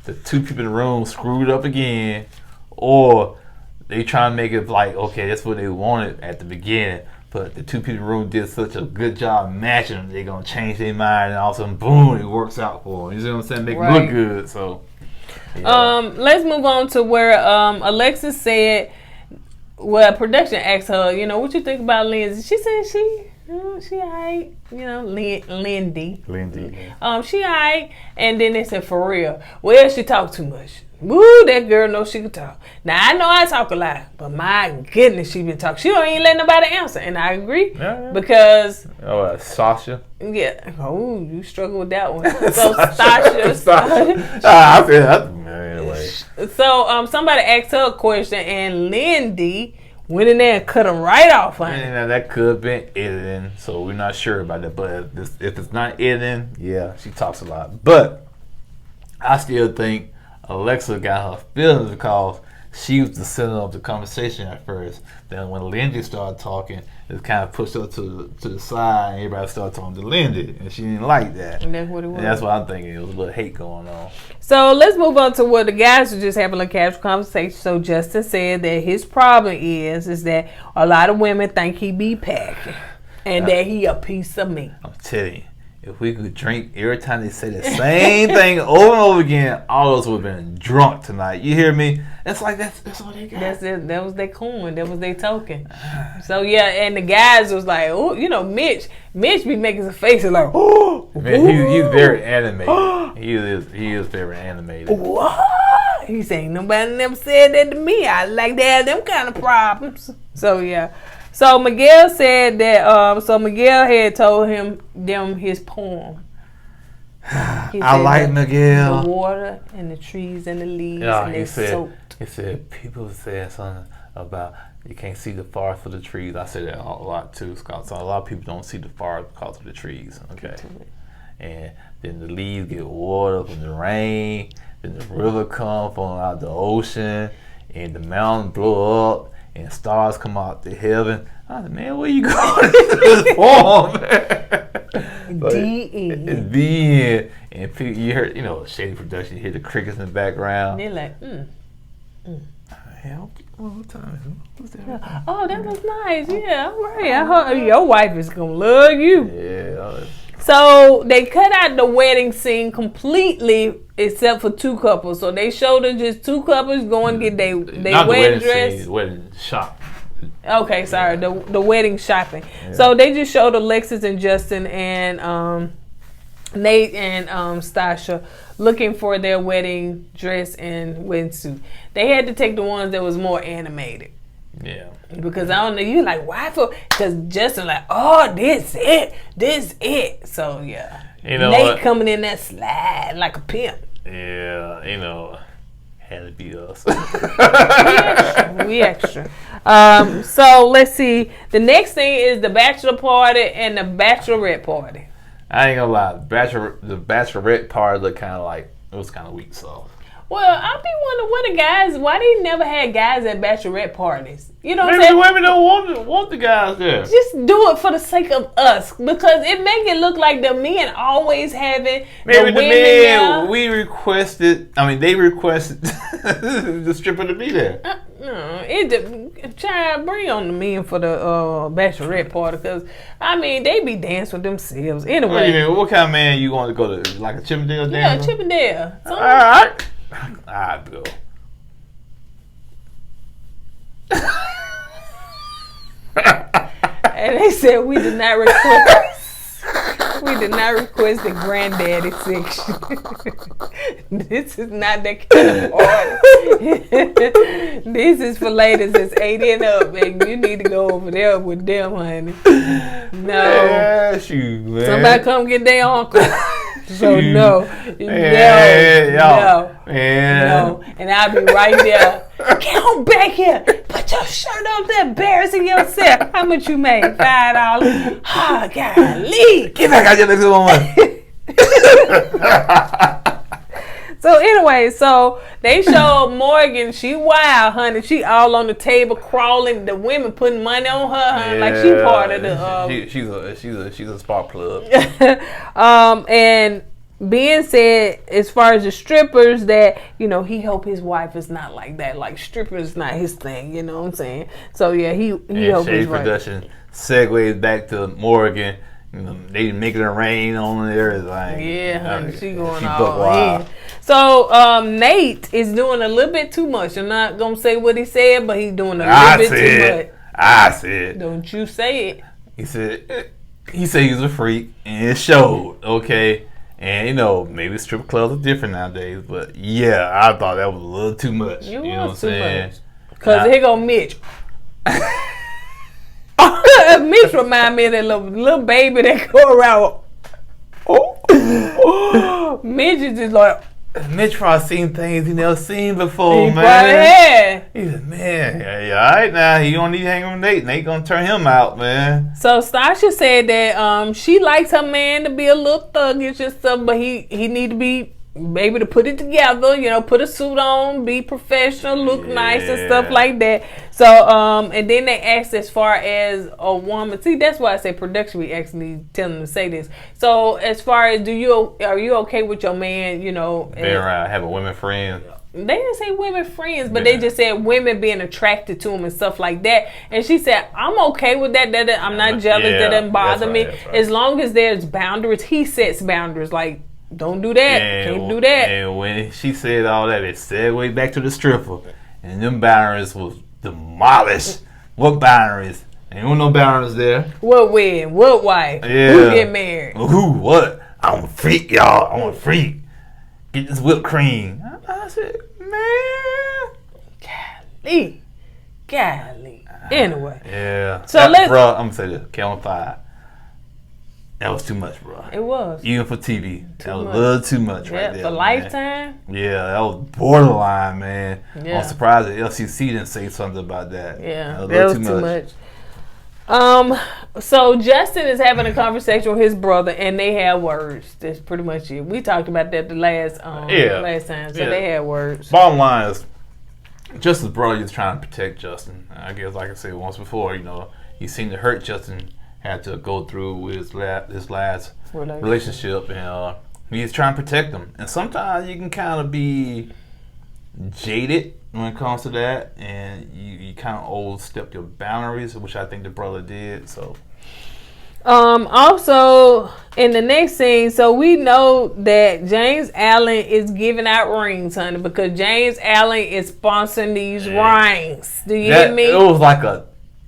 the 2 people in the room screwed up again, or they try to make it like, okay, that's what they wanted at the beginning, but the 2 people in the room did such a good job matching them, they're going to change their mind, and all of a sudden, boom, it works out for them. You see what I'm saying? Make it look good. So, yeah. Let's move on to where Alexis said, well, production asked her, what you think about Lindsay? She said she alright, Lindy. She alright, and then they said, for real, well, she talk too much. Woo, that girl knows she can talk. Now, I know I talk a lot, but my goodness, she been talking. She don't even let nobody answer, and I agree. Yeah. Because... Sasha? Yeah. Oh, you struggle with that one. So, Stacia. I feel that. Anyway. So, somebody asked her a question, and Lindy went in there and cut him right off. And that could have been editing, so we're not sure about that. But if it's not editing, yeah, she talks a lot. But I still think Alexa got her feelings because she was the center of the conversation at first. Then when Lindy started talking, it kind of pushed her to the side, and everybody started talking to Lindy, and she didn't like that. And that's what it was. And that's what I'm thinking. It was a little hate going on. So let's move on to what the guys were just having a casual conversation. So Justin said that his problem is that a lot of women think he be packing and that he a piece of meat. I'm telling you. If we could drink every time they say the same thing over and over again, all of us would have been drunk tonight. You hear me? It's like that's all they got. That's it. That was their coin. That was their token. So yeah, and the guys was like, oh, you know, Mitch be making some faces like, oh, man, he's very animated. he is very animated. What? He saying nobody never said that to me. I like to have them kind of problems. So yeah. So Miguel said that. So Miguel had told them his poem. I like Miguel. The water and the trees and the leaves. Yeah, and he soaked. said people said something about you can't see the forest for the trees. I say that a lot too, Scott. So a lot of people don't see the forest because of the trees. Okay, and then the leaves get water from the rain. Then the river come from out the ocean, and the mountains blow up. And stars come out to heaven. I said, man, where you going to this poem, man? D-E. It's B-E. And you heard, shady production. You hear the crickets in the background. And they're like, Hell, what time is it? That? Oh, that was nice. Yeah, all right. I hope your wife is going to love you. Yeah. So they cut out the wedding scene completely except for two couples. So they showed us just two couples going to get their wedding dress. Scene, wedding shop. Okay, sorry. The wedding shopping. Yeah. So they just showed Alexis and Justin and Nate and Stacia looking for their wedding dress and wedding suit. They had to take the ones that was more animated. Yeah. Because I don't know, you like, why for? Because Justin like, oh, this it. So yeah, Nate coming in that slide like a pimp. Yeah, had to be us. we extra. So let's see. The next thing is the bachelor party and the bachelorette party. I ain't gonna lie, the bachelorette party looked kind of like it was kind of weak. So. Well, I be wondering why they never had guys at bachelorette parties. You know what I'm saying? Maybe the women don't want the guys there. Just do it for the sake of us, because it make it look like the men always having maybe the women men they requested the stripper to be there. Try bring on the men for the bachelorette party, because they be dancing with themselves anyway. What kind of man you want to go to? Like a Chippendale dance? Yeah, Chippendale. All right. I'd go. And they said we did not request the granddaddy section. This is not that kind of party. This is for ladies that's 80 and up, and you need to go over there with them, honey. No. Yeah, shoot, man. Somebody come get their uncle. So no, and I'll be right there. Get on back here. Put your shirt up there, embarrassing yourself. How much you made? $5. Oh, golly. Get back out here, next one. So anyway, they showed Morgan. She wild, honey. She all on the table crawling. The women putting money on her, honey, like she part of the. She's a spark plug. And Binh said, as far as the strippers, that he hope his wife is not like that. Like strippers is not his thing. You know what I'm saying? So yeah, he hope his wife. Production segues back to Morgan. They making it rain on there. Like, honey, she going all in. So Nate is doing a little bit too much. I'm not gonna say what he said, but he's doing a little bit too much. I said. Don't you say it. He said he was a freak, and it showed. Okay, And, you know, maybe strip clubs are different nowadays. But, yeah, I thought that was a little too much. You know what I'm saying? Because here go Mitch. Mitch remind me of that little baby that go around. Oh. Mitch is just like... Mitch probably seen things he never seen before, he man. He said, man, yeah, all right now, he don't need to hang with Nate. Nate gonna turn him out, man. So Stacia said that she likes her man to be a little thuggish and stuff, but he need to be able to put it together, you know, put a suit on, be professional, look nice and stuff like that. So and then they asked as far as a woman. See, that's why I say production. We actually tell them to say this. So as far as are you okay with your man, you know, having women friends? They didn't say women friends, but they just said women being attracted to him and stuff like that. And she said, I'm okay with that. I'm not jealous. That doesn't bother me. As long as there's boundaries. He sets boundaries. Like, don't do that. Can't do that. And when she said all that, it segued back to the stripper. And them boundaries was demolished. What boundaries? Ain't no boundaries there. What wed? What wife? Yeah. Who get married? Who? What? I want a freak, y'all. I want a freak. Get this whipped cream. I said, man. Golly. Anyway. Yeah. So let's... Bro, I'm going to say this. Count on 5. That was too much, bro. It was. Even for TV. That was a little too much right there. For Lifetime? Yeah, that was borderline, man. Yeah. I'm surprised that LCC didn't say something about that. Yeah, that was too much. So Justin is having a conversation with his brother, and they had words. That's pretty much it. We talked about that the last time. So they had words. Bottom line is, Justin's brother is trying to protect Justin. I guess, like I said once before, you know, he seemed to hurt Justin. Had to go through with his last relationship, and he's trying to protect him. And sometimes you can kind of be jaded when it comes to that, and you kind of overstep your boundaries, which I think the brother did. So, also in the next scene, so we know that James Allen is giving out rings, honey, because James Allen is sponsoring these rings. Do you hear me? It was like a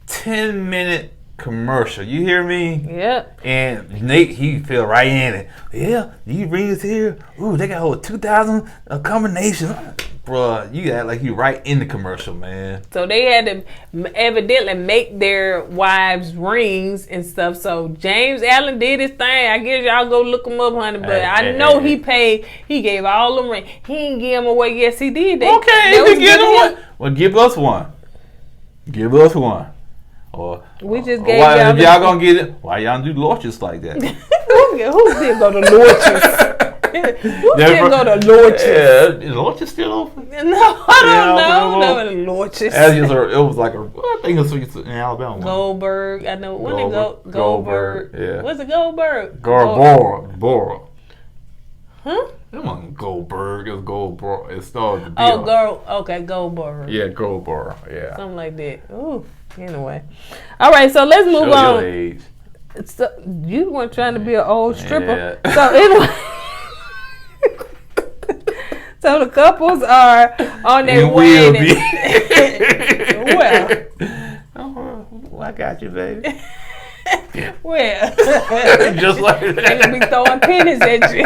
10-minute commercial. You hear me? Yep. And Nate, he fell right in it. Yeah, these rings here. Ooh, they got over 2,000 combinations. Bruh, you act like you right in the commercial, man. So they had to evidently make their wives rings and stuff. So James Allen did his thing. I guess y'all go look him up, honey. But I know he paid. He gave all them rings. He didn't give them away. Yes, he did. Okay, he did give them away. Well, give us one. Give us one. Or we just gave y'all. If y'all gonna get it, why y'all do Lorches like that? Who did go to Lorches? Who did go to Lorches? Yeah, is Lorches still open? No, I don't know. No, Lorches. It was like I think it was in Alabama. Goldberg. I know. When Goldberg. Yeah. What's it Goldberg? Bora. Huh? It wasn't Goldberg. It was Goldberg. It started with Goldberg. Yeah, Goldberg. Yeah. Something like that. Ooh. Anyway. All right, so let's move on. Your age. You weren't trying to be an old stripper. Yeah. So anyway. So the couples are on their way. Well, I got you, baby. Well, just like that. They gonna be throwing pennies at you.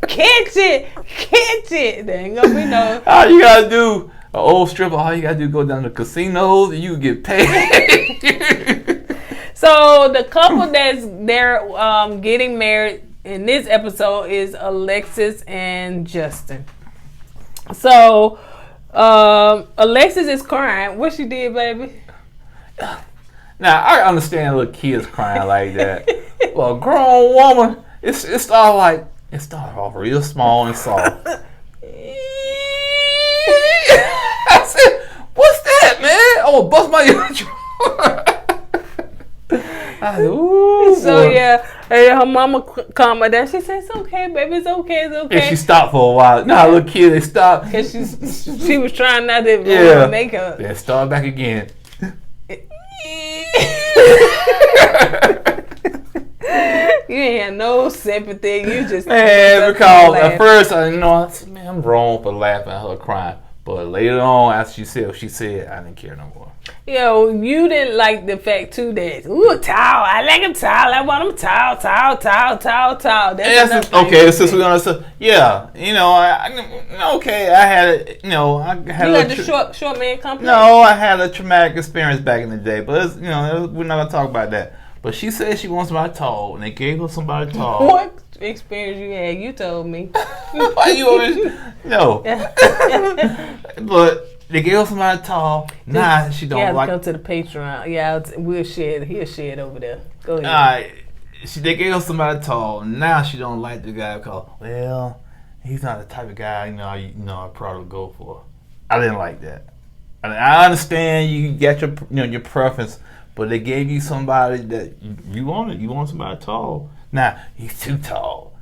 Catch it. There ain't gonna be no. All you gotta do, an old stripper, all you gotta do is go down to casinos and you get paid. So the couple they're getting married in this episode is Alexis and Justin. So Alexis is crying. What she did, baby? Now I understand little kids crying like that. Well, a grown woman, it started off real small and soft. I said, "What's that, man? I will bust my eardrum." I said, "Ooh." So boy. Yeah, and her mama calmed her down. She said, "It's okay, baby. It's okay. It's okay." And she stopped for a while. Nah, little kid, they stopped. Cause she was trying not to make her. Then start back again. You ain't had no sympathy. You just because at first I said, man, I'm wrong for laughing at her crying. But later on, after she said what she said, I didn't care no more. Yo, you didn't like the fact too that tall. I like him tall. I want him tall. That's okay. Since we're gonna say, yeah, you know, I had, you know, I had. You had the short man complex. No, I had a traumatic experience back in the day, but it's, you know, we're not gonna talk about that. But she said she wants somebody tall, and they gave her somebody tall. What experience you had? You told me. Why you always no? But they gave her somebody tall. Nah, she don't like. Come to the Patreon. Yeah, we'll share. He'll share it over there. Go ahead. They gave her somebody tall. Now she don't like the guy because, well, he's not the type of guy I probably would go for. I didn't like that. I understand you got your preference, but they gave you somebody that you wanted. You want somebody tall. Nah, he's too tall.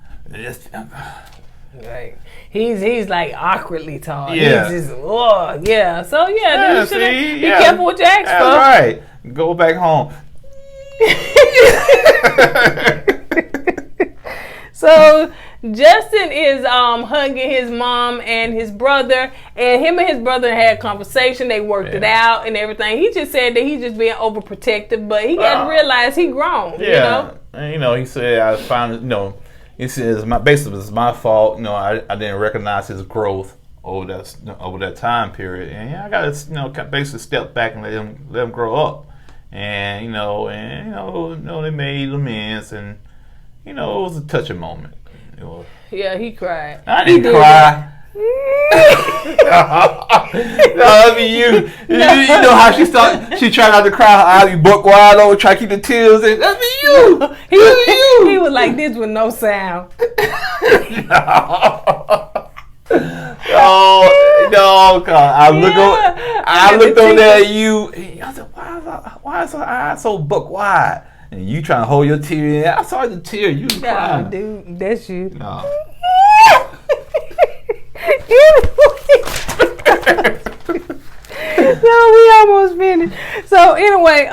Right. He's like awkwardly tall. Yeah. He's just, yeah. So yeah, be careful what you ask for. Right. Go back home. So Justin is hugging his mom and his brother, and him and his brother had a conversation. They worked it out and everything. He just said that he's just being overprotective, but he got to realize he grown. Yeah, you know? And, he said I found he says basically it's my fault. I didn't recognize his growth over that time period, and I got to basically step back and let him grow up, and they made amends, and it was a touching moment. Yeah, he cried. I didn't cry. No, I mean you know how she tried not to cry. Her eyes be buck wide over, try to keep the tears in. That's me, you. He was like this with no sound. No, I looked over there at you. I said, why is her eyes so buck wide? And you trying to hold your tear in. I saw the tear. You was crying. Dude, that's you. No. So we almost finished. So anyway,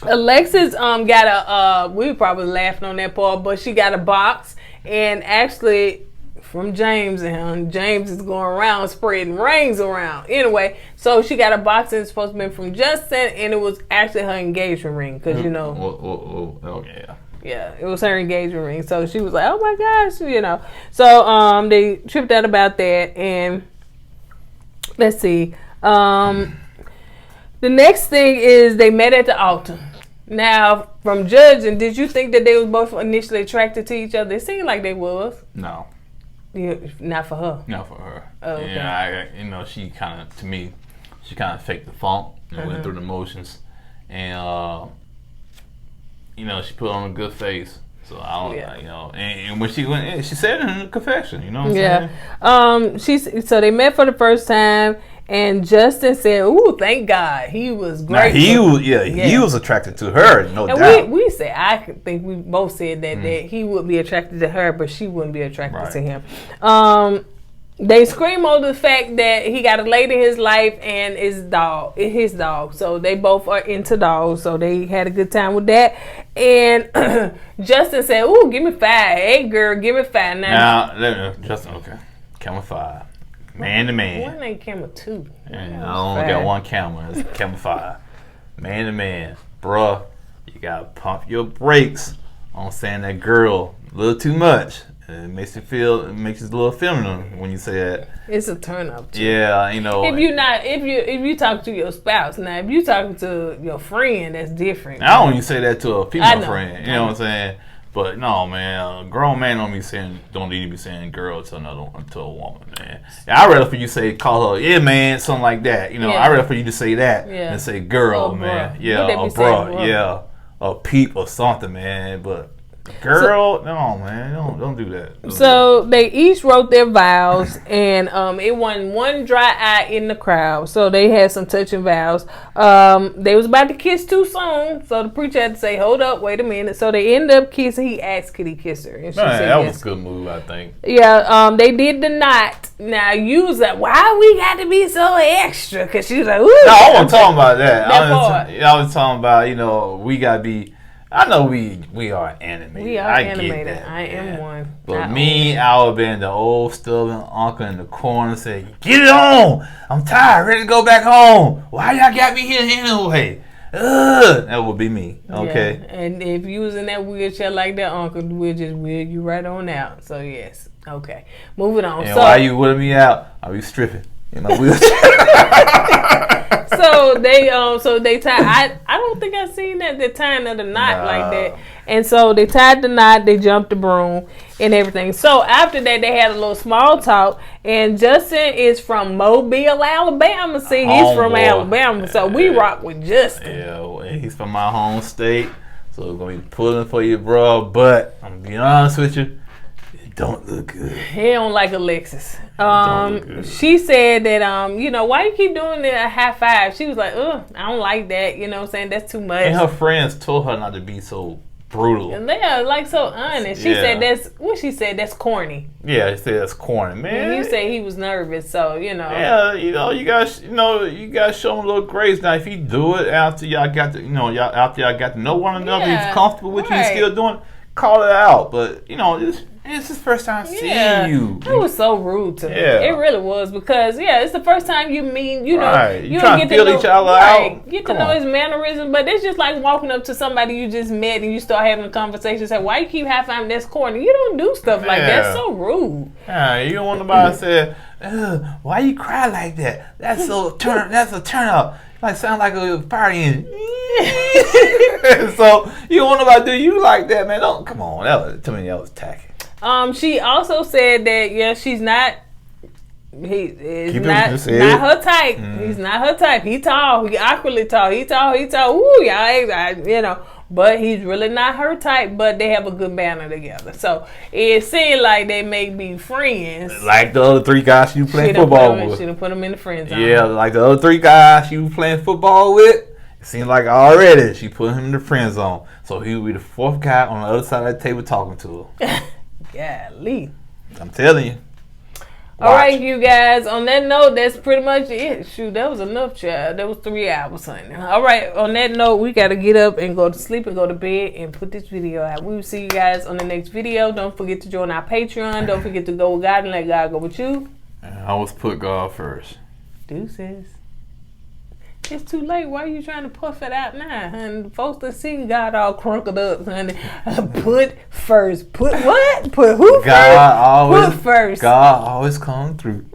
Alexis got we were probably laughing on that part, but she got a box, and actually from James, and James is going around spreading rings around. Anyway, so she got a box, and it's supposed to be from Justin, and it was actually her engagement ring, because yeah, it was her engagement ring. So she was like, oh my gosh, So they tripped out about that, and let's see. The next thing is they met at the altar. Now, from judging, did you think that they was both initially attracted to each other? It seemed like they was. No. Yeah, not for her. Not for her. Oh, okay. Yeah, she kind of, to me, she kind of faked the funk and went through the motions, and she put on a good face. So I don't, and when she went, she said it in the confession. You know what I'm saying? So they met for the first time, and Justin said, "Ooh, thank God, he was great." Now, he was attracted to her, no doubt. And we said, I think we both said that he would be attracted to her, but she wouldn't be attracted to him. They scream over the fact that he got a lady in his life and his dog. So they both are into dogs. So they had a good time with that. And Justin said, "Ooh, give me 5. Hey, girl, give me 5." Now, Justin, okay, camera 5, man to man. One ain't camera 2. And I only got one camera. It's camera 5, man to man, bruh. You gotta pump your brakes on saying that girl a little too much. It makes you a little feminine when you say that. It's a turn up too. Yeah, If you talk to your spouse, now if you talking to your friend, that's different. I don't even say that to a female friend. You know what I'm saying? But no, man, a grown man don't need to be saying girl to a woman, man. I'd rather for you to call her, yeah, man, something like that. I'd rather for you to say that than say girl, man. Yeah, or bruh, yeah, or peep or something, man. But girl, no, man, don't do that. So they each wrote their vows, and it won one dry eye in the crowd. So they had some touching vows. They was about to kiss too soon, so the preacher had to say, "Hold up, wait a minute." So they ended up kissing. He asked, "Could he kiss her?" And she said, that yes. was a good move, I think. Yeah, they did the knot. Now you was like, "Why we got to be so extra?" Because she was like, "Ooh." No, I wasn't talking about that. I was talking about we gotta be. I know we are animated. We are animated. Get that, I am one. But me, I would been the old stubborn uncle in the corner saying, "Get it on! I'm tired, ready to go back home. Why y'all got me here anyway?" That would be me. Okay. Yeah. And if you was in that wheelchair like that, uncle, we'll just wheel you right on out. So yes. Okay. Moving on. And while you wheeling me out, I'll be stripping in my wheelchair. So they tied. I don't think I seen that the tying of the knot like that. And so they tied the knot. They jumped the broom and everything. So after that, they had a little small talk. And Justin is from Mobile, Alabama. See, he's from Alabama. So we rock with Justin. Yeah, well, he's from my home state. So we're gonna be pulling for you, bro. But I'm gonna be honest with you. Don't look good. He don't like Alexis. She said that you know, why you keep doing the high five? She was like, I don't like that. You know what I'm saying? That's too much. And her friends told her not to be so brutal. And they are like so honest. She said that's corny. Yeah, she said that's corny, man. And you say he was nervous, so you know. Yeah, you guys show him a little grace. Now, if you do it after y'all got to, after y'all got to know one another, he's comfortable with you, still doing, call it out. But it's his first time seeing you. It was so rude to me. It really was because it's the first time you meet. You trying to feel each other out. Get to know his mannerisms, but it's just like walking up to somebody you just met and you start having a conversation. Say, why you keep high fiving? That's corny. You don't do stuff like that. That's so rude. Yeah, you don't want nobody to say, why you cry like that? That's a turn up. Like sound like a fire engine. So you don't want nobody to do you like that, man. Don't come on. That was tacky. She also said that she's not. He is not her type. He's not her type. He tall. He awkwardly tall. He tall. Ooh, y'all, but he's really not her type. But they have a good banner together. So it seemed like they may be friends. Like the other three guys you playing football with. Should have put them in the friend zone. Yeah, like the other three guys you playing football with. It seemed like already she put him in the friend zone. So he would be the fourth guy on the other side of that table talking to her. Golly. I'm telling you. All right, you guys. On that note, that's pretty much it. Shoot, that was enough, child. That was 3 hours, honey. All right, on that note, we got to get up and go to sleep and go to bed and put this video out. We will see you guys on the next video. Don't forget to join our Patreon. Don't forget to go with God and let God go with you. I always put God first. Deuces. It's too late. Why are you trying to puff it out now? And folks that seen God all crunkled up, honey. Put first. Put what? Put who God first? Put first. God always come through.